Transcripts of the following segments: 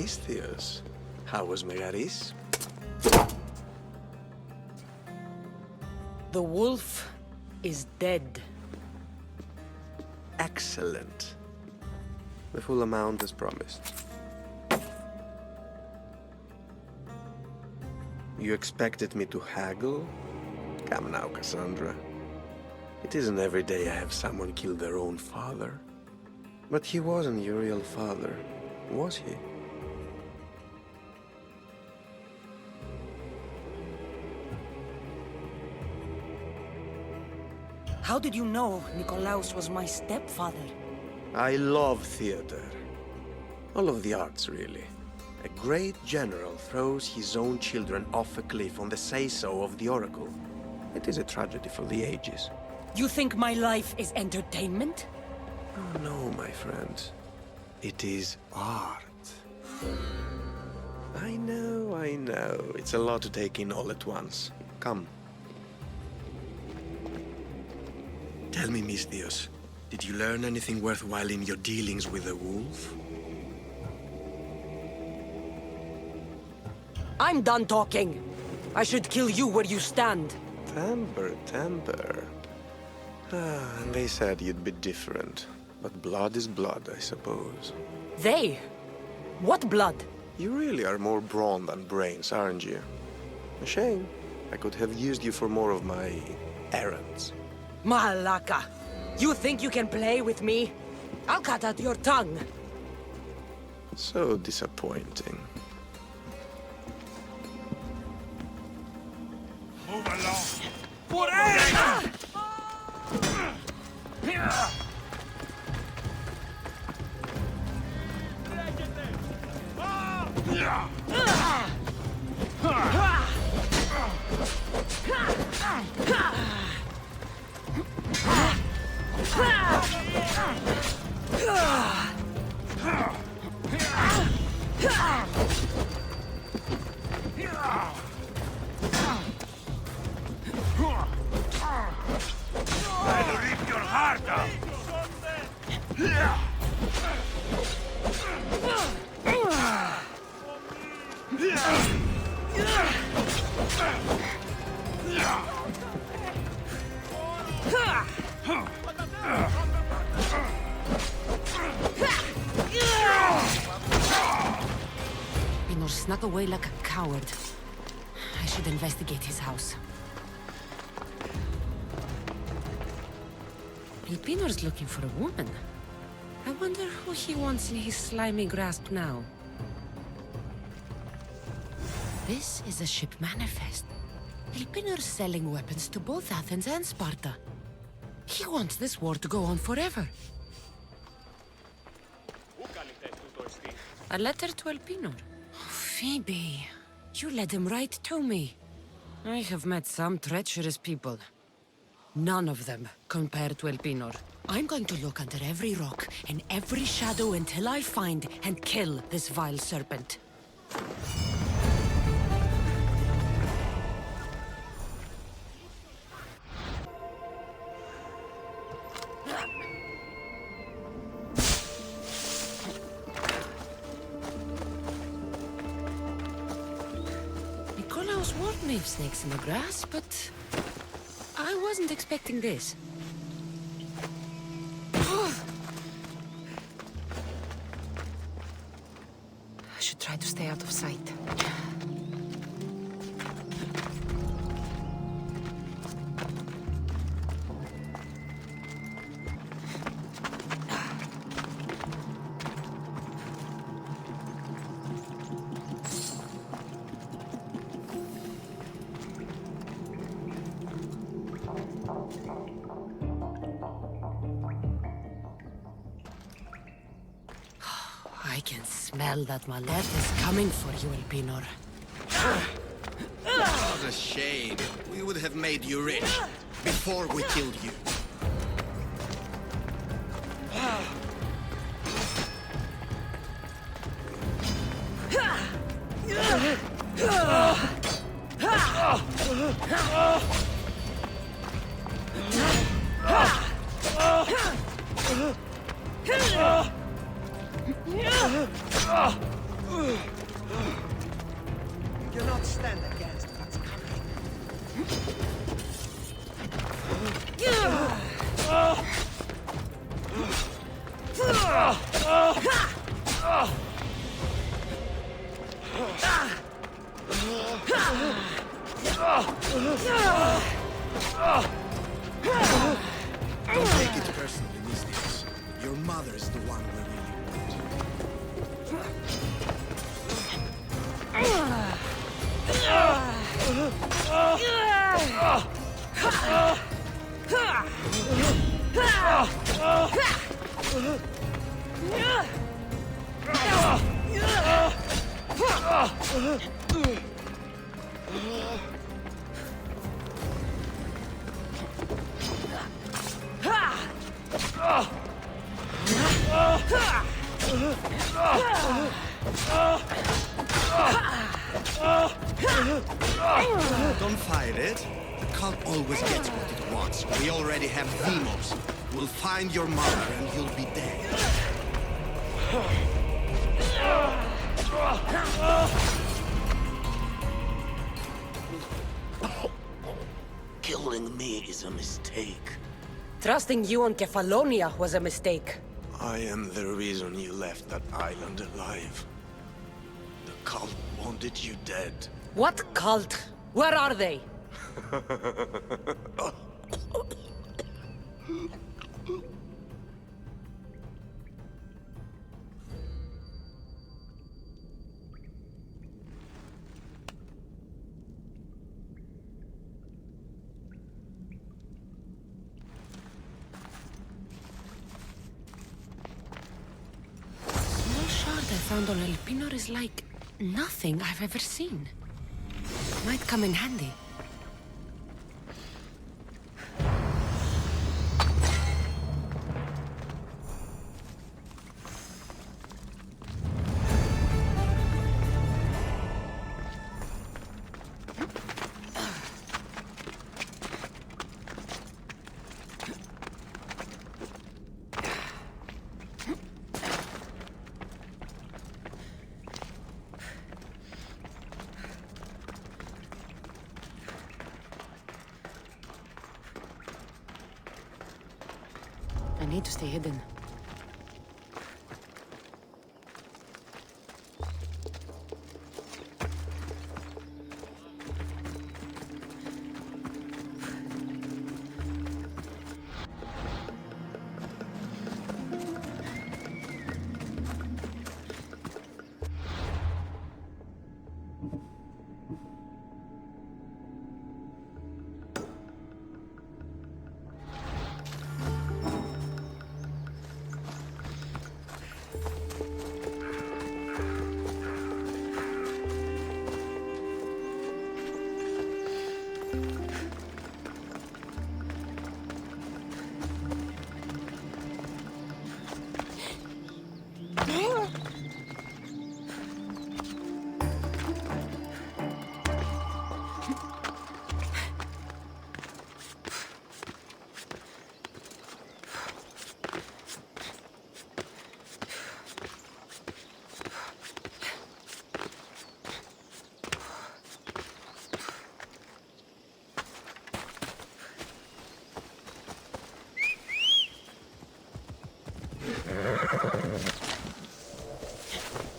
Misthios. How was Megaris? The wolf is dead. Excellent. The full amount as promised. You expected me to haggle? Come now, Kassandra. It isn't every day I have someone kill their own father. But he wasn't your real father, was he? How did you know Nikolaos was my stepfather? I love theater. All of the arts, really. A great general throws his own children off a cliff on the say-so of the oracle. It is a tragedy for the ages. You think my life is entertainment? Oh no, my friend. It is art. I know. It's a lot to take in all at once. Come. Tell me, Misthios, did you learn anything worthwhile in your dealings with the wolf? I'm done talking. I should kill you where you stand. Temper. And they said you'd be different. But blood is blood, I suppose. They? What blood? You really are more brawn than brains, aren't you? A shame. I could have used you for more of my errands. Malaka! You think you can play with me? I'll cut out your tongue. So disappointing. Move along! I'll rip your heart out! Pinor snuck away like a coward. I should investigate his house. Pinor's looking for a woman. I wonder who he wants in his slimy grasp now. This is a ship manifest. Pinor's selling weapons to both Athens and Sparta. He wants this war to go on forever. A letter to Elpinor. Oh, Phoebe, you led him right to me. I have met some treacherous people. None of them compared to Elpinor. I'm going to look under every rock and every shadow until I find and kill this vile serpent. Nikolaos warned me of snakes in the grass, but I wasn't expecting this. I should try to stay out of sight. I can smell that Malet is coming for you, Elpinor. What a shame. We would have made you rich before we killed you. You cannot stand against what's coming. Don't take it personally, Mystics. Your mother is the one we really want. Don't fight it. The cult always gets what it wants. We already have Demos. We'll find your mother and you'll be dead. Killing me is a mistake. Trusting you on Kefalonia was a mistake. I am the reason you left that island alive. The cult wanted you dead. What cult? Where are they? Small shard I found on El Pinor is like nothing I've ever seen. Might come in handy. I need to stay hidden.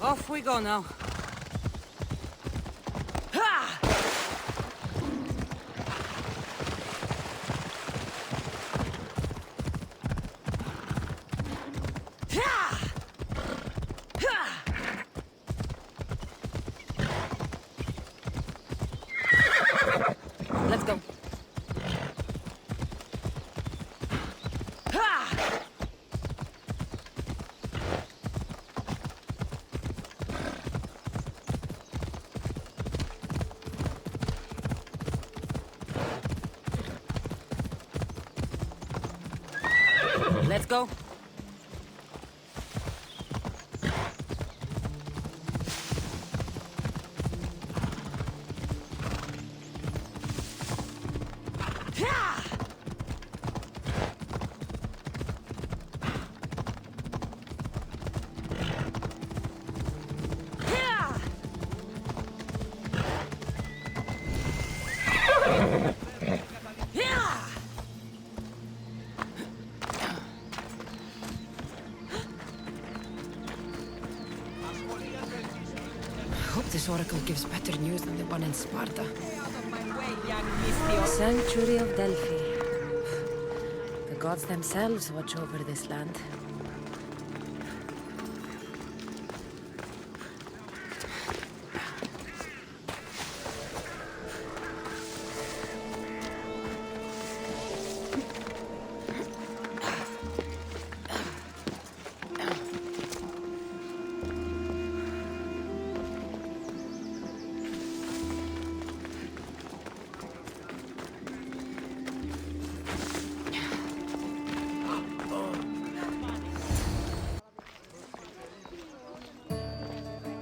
Off we go now. Let's go. Let's go. This oracle gives better news than the one in Sparta. Sanctuary of Delphi. The gods themselves watch over this land.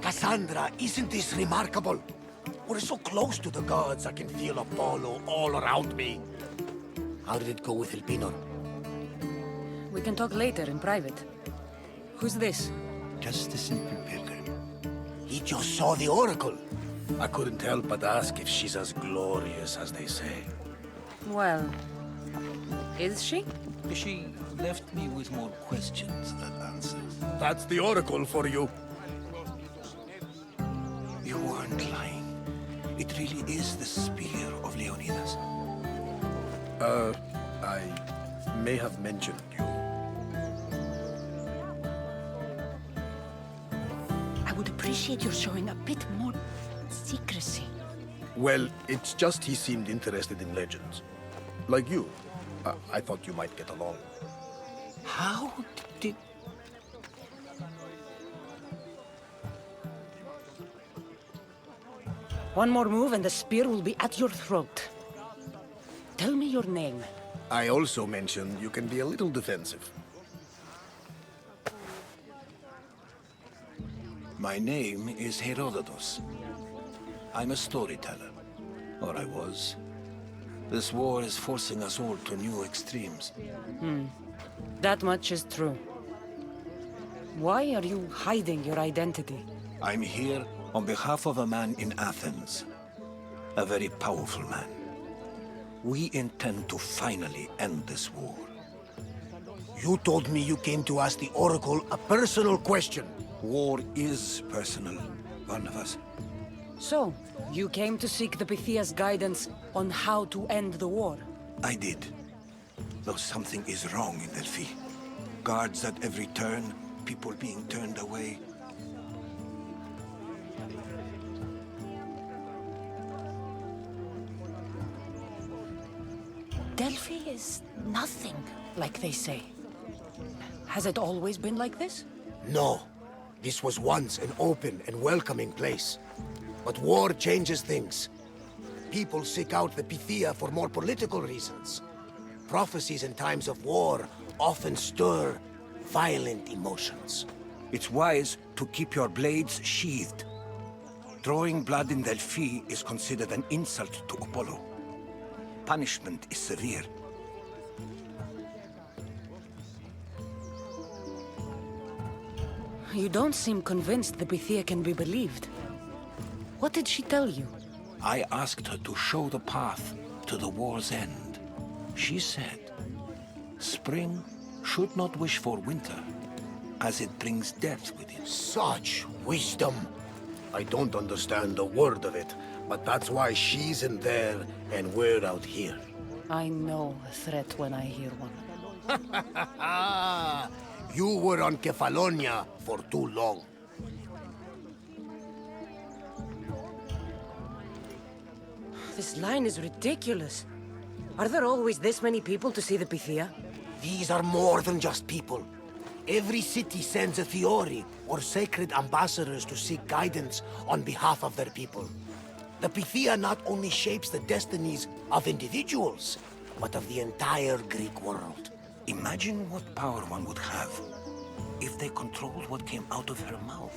Kassandra, isn't this remarkable? We're so close to the gods, I can feel Apollo all around me. How did it go with Elpinor? We can talk later in private. Who's this? Just a simple pilgrim. He just saw the oracle. I couldn't help but ask if she's as glorious as they say. Well, is she? She left me with more questions than answers. That's the oracle for you. You weren't lying. It really is the spear of Leonidas. I may have mentioned you. I would appreciate your showing a bit more secrecy. Well, it's just he seemed interested in legends. Like you. I thought you might get along. How did... One more move and the spear will be at your throat. Tell me your name. I also mentioned you can be a little defensive. My name is Herodotus. I'm a storyteller. Or I was. This war is forcing us all to new extremes. That much is true. Why are you hiding your identity? I'm here on behalf of a man in Athens. A very powerful man. We intend to finally end this war. You told me you came to ask the oracle a personal question. War is personal, Barnabas. So, you came to seek the Pythia's guidance on how to end the war? I did. Though something is wrong in Delphi. Guards at every turn, people being turned away. Delphi is nothing, like they say. Has it always been like this? No. This was once an open and welcoming place. But war changes things. People seek out the Pythia for more political reasons. Prophecies in times of war often stir violent emotions. It's wise to keep your blades sheathed. Drawing blood in Delphi is considered an insult to Apollo. Punishment is severe. You don't seem convinced the Pythia can be believed. What did she tell you? I asked her to show the path to the war's end. She said, spring should not wish for winter, as it brings death with it. Such wisdom! I don't understand a word of it, but that's why she's in there and we're out here. I know a threat when I hear one. You were on Kefalonia for too long. This line is ridiculous. Are there always this many people to see the Pythia? These are more than just people. Every city sends a Fiori, or sacred ambassadors to seek guidance on behalf of their people. The Pythia not only shapes the destinies of individuals, but of the entire Greek world. Imagine what power one would have if they controlled what came out of her mouth.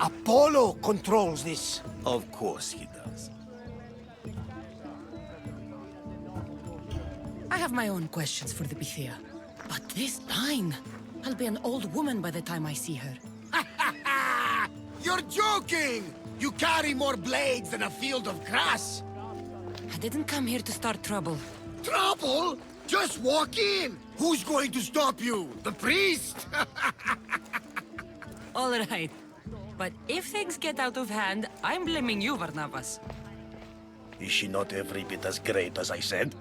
Apollo controls this. Of course he does. I have my own questions for the Pythia. But this line... I'll be an old woman by the time I see her. You're joking! You carry more blades than a field of grass! I didn't come here to start trouble. Trouble? Just walk in! Who's going to stop you? The priest? All right. But if things get out of hand, I'm blaming you, Barnabas. Is she not every bit as great as I said?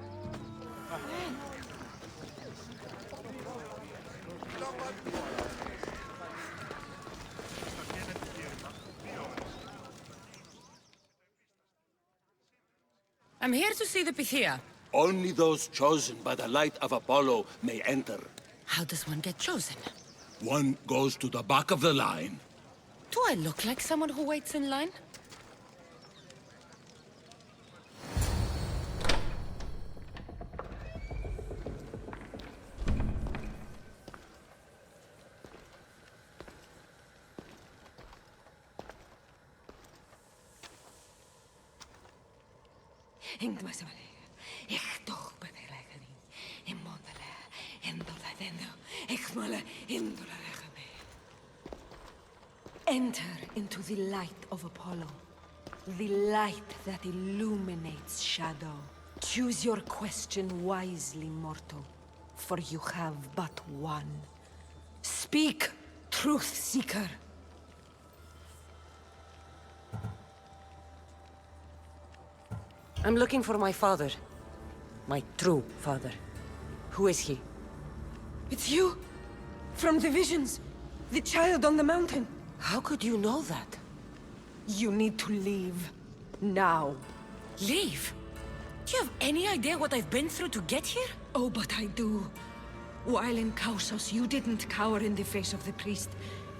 I'm here to see the Pythia. Only those chosen by the light of Apollo may enter. How does one get chosen? One goes to the back of the line. Do I look like someone who waits in line? Enter into the light of Apollo, the light that illuminates shadow. Choose your question wisely, mortal, for you have but one. Speak, truth seeker. I'm looking for my father. My true father. Who is he? It's you! From the visions! The child on the mountain! How could you know that? You need to leave. Now. Leave? Do you have any idea what I've been through to get here? Oh, but I do. While in Kausos, you didn't cower in the face of the priest.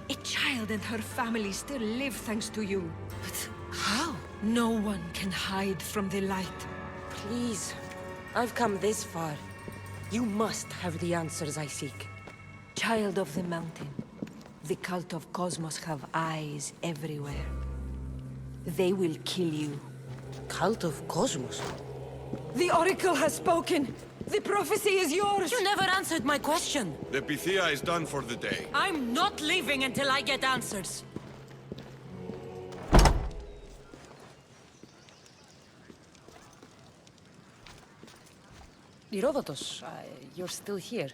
A child and her family still live thanks to you. But how? No one can hide from the light. Please. I've come this far. You must have the answers I seek. Child of the mountain. The cult of Cosmos have eyes everywhere. They will kill you. Cult of Cosmos? The Oracle has spoken! The prophecy is yours! You never answered my question! The Pythia is done for the day. I'm not leaving until I get answers! Herodotus, you're still here.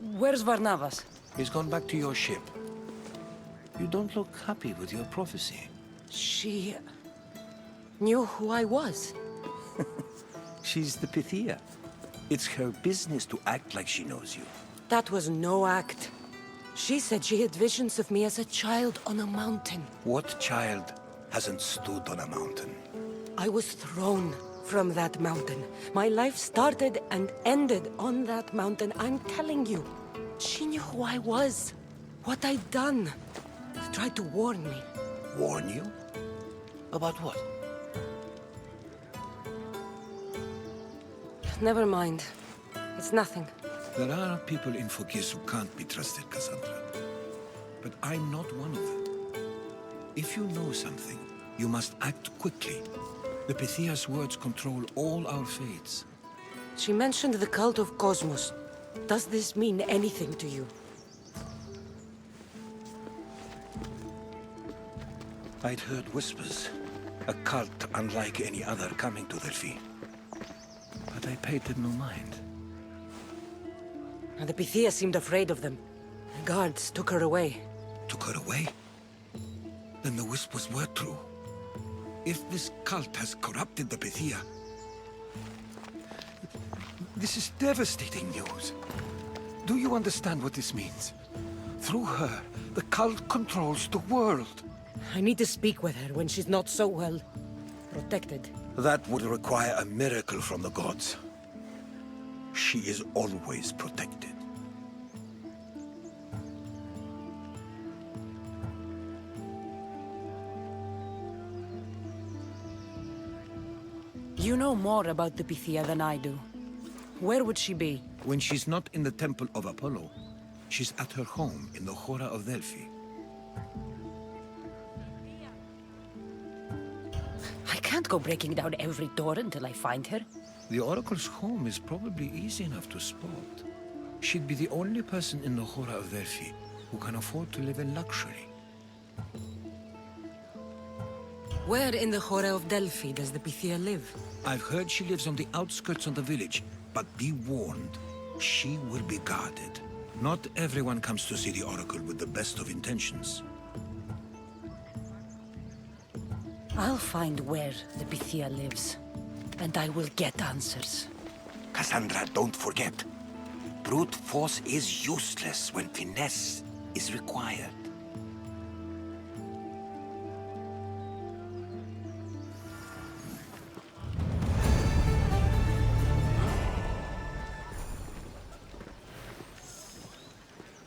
Where's Barnabas? He's gone back to your ship. You don't look happy with your prophecy. She knew who I was. She's the Pythia. It's her business to act like she knows you. That was no act. She said she had visions of me as a child on a mountain. What child hasn't stood on a mountain? I was thrown from that mountain. My life started and ended on that mountain. I'm telling you. She knew who I was. What I'd done. She tried to warn me. Warn you? About what? Never mind. It's nothing. There are people in Phokis who can't be trusted, Kassandra. But I'm not one of them. If you know something, you must act quickly. The Pythia's words control all our fates. She mentioned the cult of Cosmos. Does this mean anything to you? I'd heard whispers. A cult unlike any other coming to Delphi. But I paid them no mind. And the Pythia seemed afraid of them. The guards took her away. Took her away? Then the whispers were true. If this cult has corrupted the Pythia... This is devastating news. Do you understand what this means? Through her, the cult controls the world. I need to speak with her when she's not so well protected. That would require a miracle from the gods. She is always protected. You know more about the Pythia than I do. Where would she be? When she's not in the Temple of Apollo, she's at her home in the Hora of Delphi. I can't go breaking down every door until I find her. The Oracle's home is probably easy enough to spot. She'd be the only person in the Hora of Delphi who can afford to live in luxury. Where in the Hora of Delphi does the Pythia live? I've heard she lives on the outskirts of the village, but be warned, she will be guarded. Not everyone comes to see the Oracle with the best of intentions. I'll find where the Pythia lives, and I will get answers. Kassandra, don't forget. Brute force is useless when finesse is required.